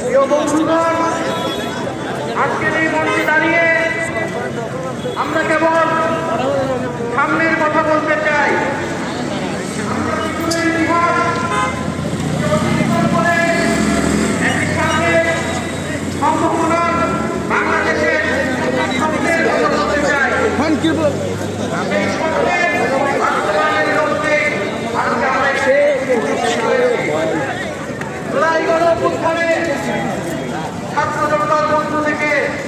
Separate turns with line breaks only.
প্রিয় বন্ধুগণ, আজকের এই মঞ্চে দাঁড়িয়ে আমরা কেবল সামনের কথা বলতে চাই। সম্ভাবনার বাংলাদেশের স্বপ্নের কথা বলতে চাই।